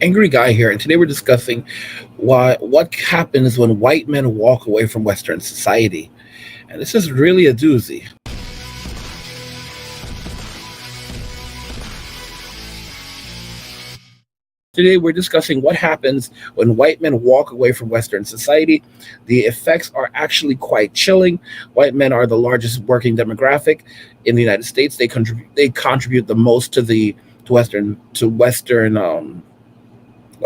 Angry Guy here, and today we're discussing what happens when white men walk away from Western society. And this is really a doozy. Today we're discussing what happens when white men walk away from Western society. The effects are actually quite chilling. White men are the largest working demographic in the United States. They contribute the most to Western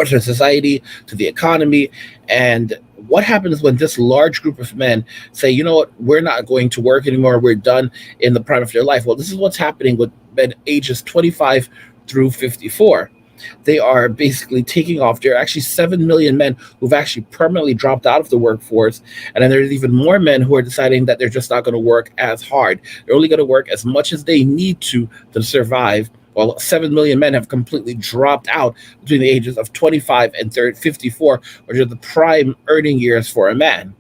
society, to the economy. And what happens when this large group of men say, you know what, we're not going to work anymore, we're done in the prime of their life? Well, this is what's happening with men ages 25 through 54. They are basically taking off. There are actually 7 million men who've actually permanently dropped out of the workforce. And then there's even more men who are deciding that they're just not going to work as hard. They're only going to work as much as they need to survive. Well, 7 million men have completely dropped out between the ages of 25 and 54, which are the prime earning years for a man.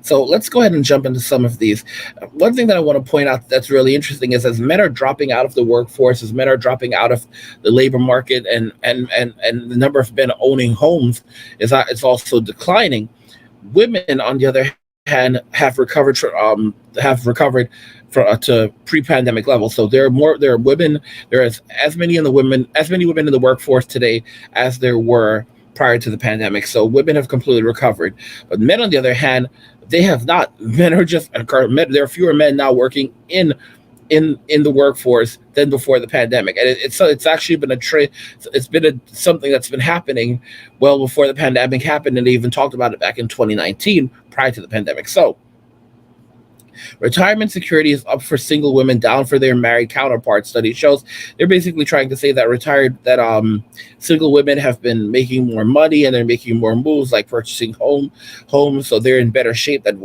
So let's go ahead and jump into some of these. One thing that I want to point out that's really interesting is as men are dropping out of the workforce, as men are dropping out of the labor market, and the number of men owning homes is also declining. Women, on the other hand, have recovered to pre-pandemic levels. So there are women, there is as many women in the workforce today as there were prior to the pandemic. So women have completely recovered. But men, on the other hand, they have not. Men are just there are fewer men now working in the workforce than before the pandemic, and it's actually been a trend. It's been something that's been happening well before the pandemic happened, and they even talked about it back in 2019, prior to the pandemic. So retirement security is up for single women, down for their married counterparts. Study shows they're basically trying to say that single women have been making more money and they're making more moves, like purchasing homes, so they're in better shape than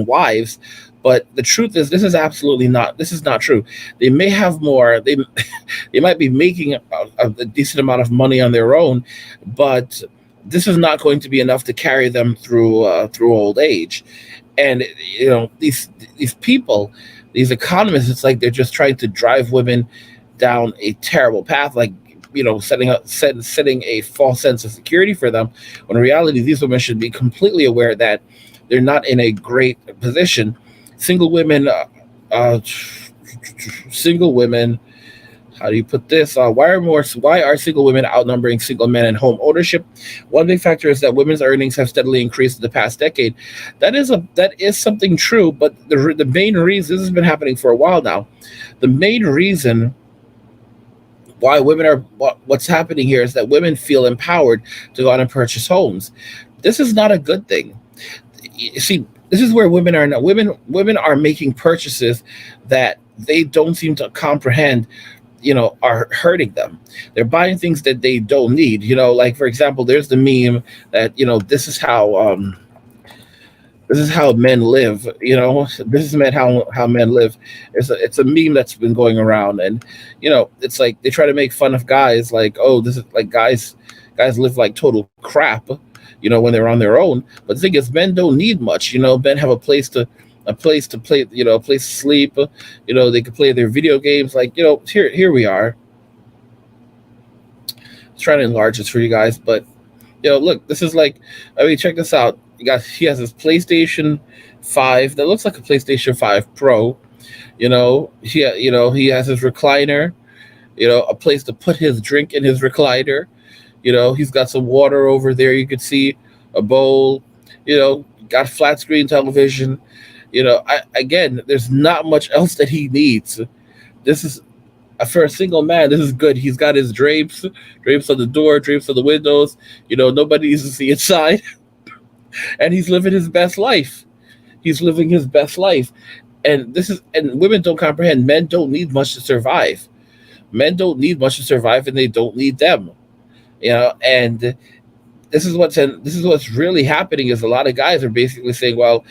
wives. But the truth is, this is not true. They may have more. They might be making a decent amount of money on their own, but this is not going to be enough to carry them through old age. And these people, these economists, it's like they're just trying to drive women down a terrible path, like setting a false sense of security for them, when in reality these women should be completely aware that they're not in a great position. Single women, uh, single women, how do you put this? Why are single women outnumbering single men in home ownership? One big factor is that women's earnings have steadily increased in the past decade. That is something true, but the main reason, this has been happening for a while now. The main reason why what's happening here is that women feel empowered to go out and purchase homes. This is not a good thing. You see, this is where women are now. Women are making purchases that they don't seem to comprehend, are hurting them. They're buying things that they don't need. Like, for example, there's the meme that, this is how men live. This is how men live. It's a meme that's been going around, and it's like they try to make fun of guys, like, oh, this is like guys live like total crap, when they're on their own. But the thing is, men don't need much. Men have a place to play, a place to sleep. They can play their video games. Like, here we are. Trying to enlarge this for you guys, but look, this is like, I mean, check this out. He has his PlayStation 5 that looks like a PlayStation 5 Pro. He has his recliner. A place to put his drink in his recliner. He's got some water over there. You could see a bowl. Got flat screen television. Again, there's not much else that he needs. This is For a single man, this is good. He's got his drapes on the door, drapes on the windows. Nobody needs to see inside, and he's living his best life. He's living his best life, and women don't comprehend. Men don't need much to survive. Men don't need much to survive, and they don't need them. And this is what's really happening is a lot of guys are basically saying, well,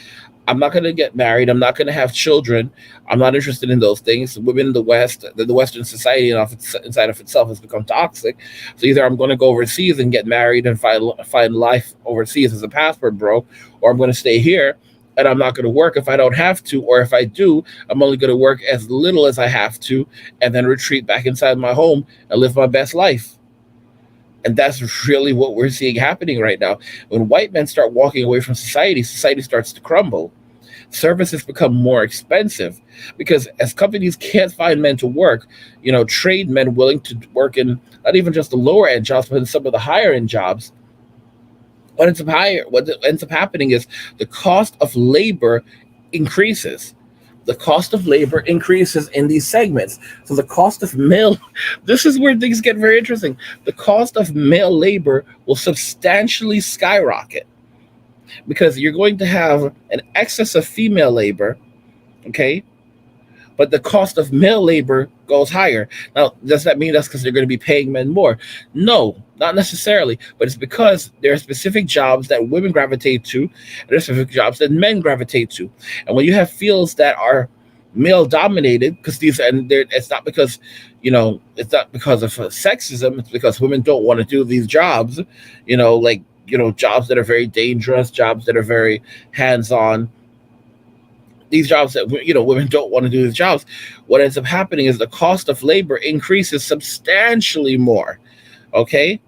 I'm not going to get married. I'm not going to have children. I'm not interested in those things. Women in the West, the Western society inside of itself has become toxic. So either I'm going to go overseas and get married and find life overseas as a passport bro, or I'm going to stay here and I'm not going to work if I don't have to, or if I do, I'm only going to work as little as I have to, and then retreat back inside my home and live my best life. And that's really what we're seeing happening right now. When white men start walking away from society, society starts to crumble. Services become more expensive because as companies can't find men to work, trade men willing to work in not even just the lower end jobs, but in some of the higher end jobs. What ends up happening is the cost of labor increases. The cost of labor increases in these segments. So the cost of male, this is where things get very interesting. The cost of male labor will substantially skyrocket because you're going to have an excess of female labor, okay? But the cost of male labor goes higher. Now, does that mean that's because they're going to be paying men more? No, not necessarily. But it's because there are specific jobs that women gravitate to, and there are specific jobs that men gravitate to. And when you have fields that are male dominated, because it's not because, it's not because of sexism. It's because women don't want to do these jobs, like jobs that are very dangerous, jobs that are very hands on, these jobs that women don't want to do these jobs. What ends up happening is the cost of labor increases substantially more. Okay,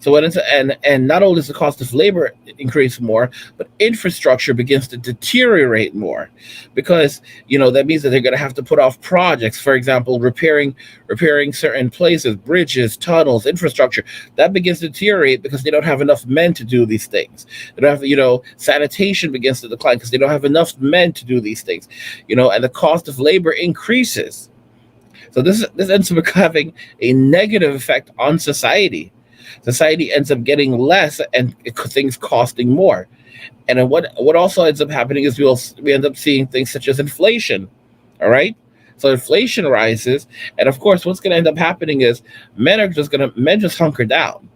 so what ends up, and not only does the cost of labor increase more, but infrastructure begins to deteriorate more, because that means that they're going to have to put off projects. For example, repairing certain places, bridges, tunnels, infrastructure that begins to deteriorate because they don't have enough men to do these things. They don't have sanitation begins to decline because they don't have enough men to do these things. And the cost of labor increases. So this ends up having a negative effect on society. Society ends up getting less and things costing more. And then what also ends up happening is we end up seeing things such as inflation. All right. So inflation rises, and of course, what's going to end up happening is men just hunker down.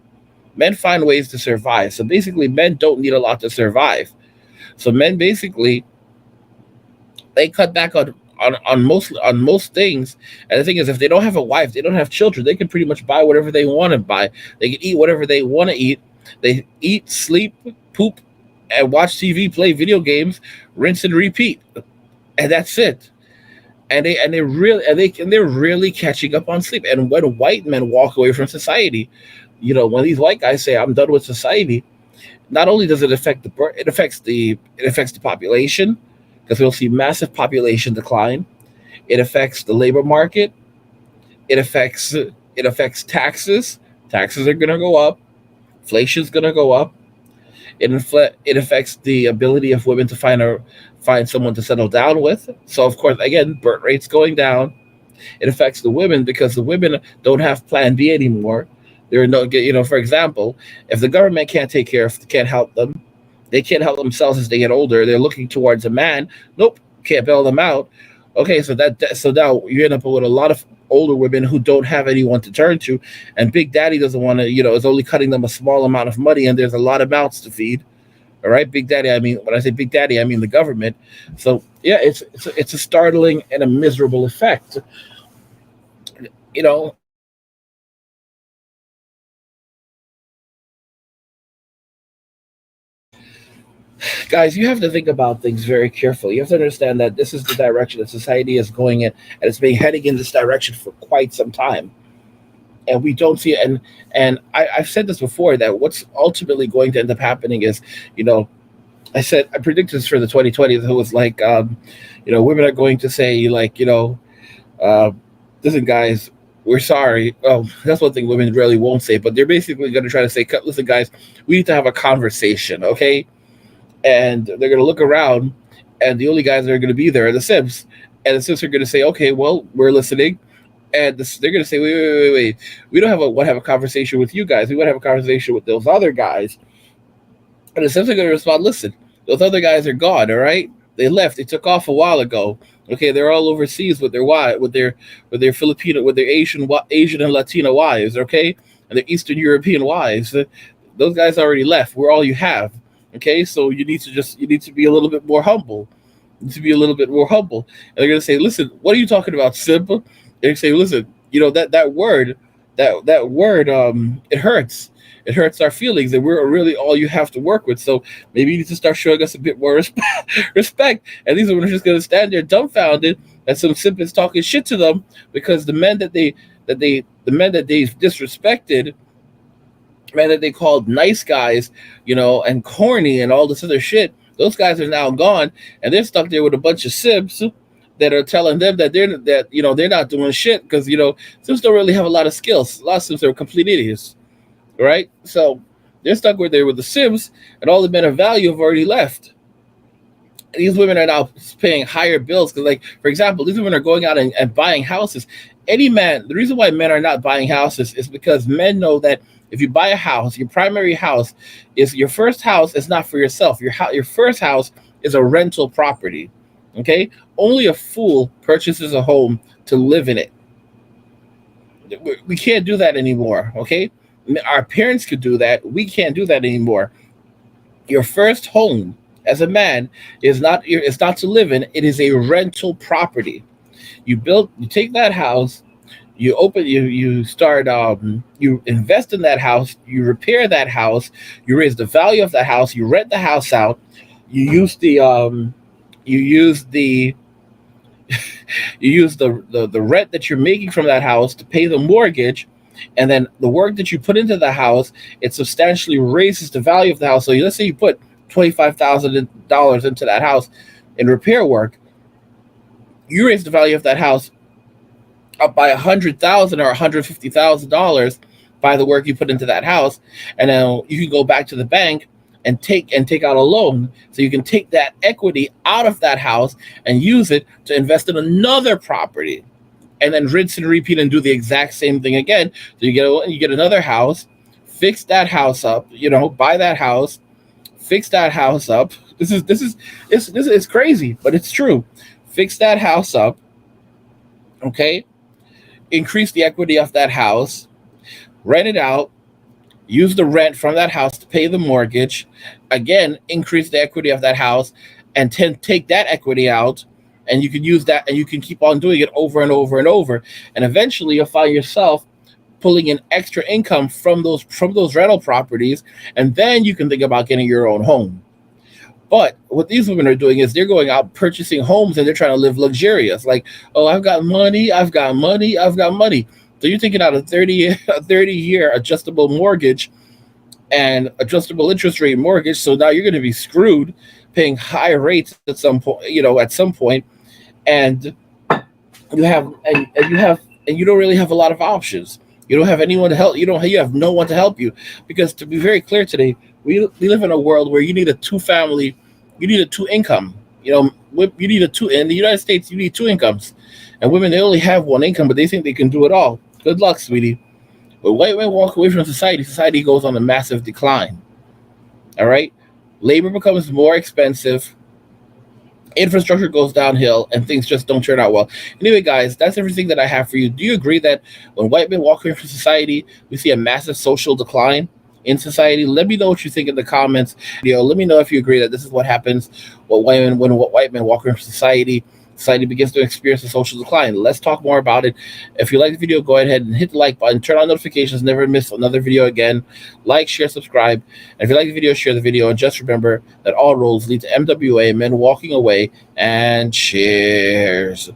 Men find ways to survive. So basically, men don't need a lot to survive. So men basically they cut back on most things. And the thing is, if they don't have a wife, they don't have children, they can pretty much buy whatever they want to buy. They can eat whatever they want to eat. They eat, sleep, poop, and watch TV, play video games, rinse and repeat, and that's it. They're really catching up on sleep. And when white men walk away from society, when these white guys say, "I'm done with society," not only does it affect the birth, it affects the population, because we'll see massive population decline. It affects the labor market. It affects taxes. Taxes are going to go up. Inflation is going to go up. It affects the ability of women to find someone to settle down with. So of course, again, birth rates going down. It affects the women because the women don't have Plan B anymore. There are no, for example, if the government can't help them, they can't help themselves as they get older. They're looking towards a man. Nope, can't bail them out. Okay, so now you end up with a lot of older women who don't have anyone to turn to, and Big Daddy doesn't want to. Is only cutting them a small amount of money, and there's a lot of mouths to feed. All right, Big Daddy. I mean, when I say Big Daddy, I mean the government. So yeah, it's a startling and a miserable effect. You know, Guys, you have to think about things very carefully. You have to understand that this is the direction that society is going in, and it's been heading in this direction for quite some time. And we don't see it. I've said this before, that what's ultimately going to end up happening is, you know, I predicted this for the 2020s. It was like, women are going to say, like, uh, listen, guys, we're sorry. Oh, that's one thing women really won't say, but they're basically going to try to say, listen, guys, we need to have a conversation, okay? And they're going to look around, and the only guys that are going to be there are the Sims. And the Sims are going to say, okay, well, we're listening. And they're going to say, wait. We don't want to have a conversation with you guys. We want to have a conversation with those other guys. And the Sims are going to respond, listen, those other guys are gone, all right? They left. They took off a while ago. Okay, they're all overseas with their wives, with their Filipino, with their Asian and Latina wives, okay, and their Eastern European wives. Those guys already left. We're all you have. Okay, so you need to be a little bit more humble. You need to be a little bit more humble. And they're gonna say, listen, what are you talking about, simp? They say, listen, that word, it hurts. It hurts our feelings, and we're really all you have to work with. So maybe you need to start showing us a bit more respect. And these women are just gonna stand there dumbfounded that some simp is talking shit to them, because the men that they've disrespected, men that they called nice guys, and corny and all this other shit. Those guys are now gone, and they're stuck there with a bunch of sibs that are telling them they're not doing shit because sibs don't really have a lot of skills. A lot of sibs are complete idiots, right? So they're stuck where they're with the sibs, and all the men of value have already left. These women are now paying higher bills because, like, for example, these women are going out and buying houses. Any man, the reason why men are not buying houses is because men know that if you buy a house, your primary house is your first house is not for yourself. Your first house is a rental property. Okay, only a fool purchases a home to live in it. We can't do that anymore. Okay, our parents could do that. We can't do that anymore. Your first home as a man is not to live in. It is a rental property. You take that house, you start, you invest in that house, you repair that house, you raise the value of that house, you rent the house out, you use you use the the rent that you're making from that house to pay the mortgage, and then the work that you put into the house, it substantially raises the value of the house. So let's say you put $25,000 into that house in repair work, you raise the value of that house up by $100,000 or $150,000 by the work you put into that house, and then you can go back to the bank and take out a loan, so you can take that equity out of that house and use it to invest in another property, and then rinse and repeat and do the exact same thing again. So you get another house, fix that house up, buy that house, fix that house up. This is crazy, but it's true. Fix that house up, okay? Increase the equity of that house, rent it out, use the rent from that house to pay the mortgage, again, increase the equity of that house, and take that equity out, and you can use that, and you can keep on doing it over and over and over, and eventually you'll find yourself pulling in extra income from those rental properties, and then you can think about getting your own home. But what these women are doing is they're going out purchasing homes, and they're trying to live luxurious. Like, oh, I've got money, I've got money, I've got money. So you're thinking out a 30-year adjustable mortgage and adjustable interest rate mortgage. So now you're going to be screwed, paying high rates at some point. And you don't really have a lot of options. You don't have anyone to help. You have no one to help you, because, to be very clear today, we live in a world where you need a two income. You need a two in the United States. You need two incomes, and women, they only have one income, but they think they can do it all. Good luck, sweetie. When white men walk away from society goes on a massive decline. All right, labor becomes more expensive, infrastructure goes downhill, and things just don't turn out well. Anyway, guys, that's everything that I have for you. Do you agree that when white men walk away from society, we see a massive social decline in society? Let me know what you think in the comments. Let me know if you agree that this is what happens when white men walk away from society. Society begins to experience a social decline. Let's talk more about it. If you like the video, go ahead and hit the like button, turn on notifications, never miss another video again. Like, share, subscribe. And if you like the video, share the video. And just remember that all roads lead to MWA, men walking away. And cheers.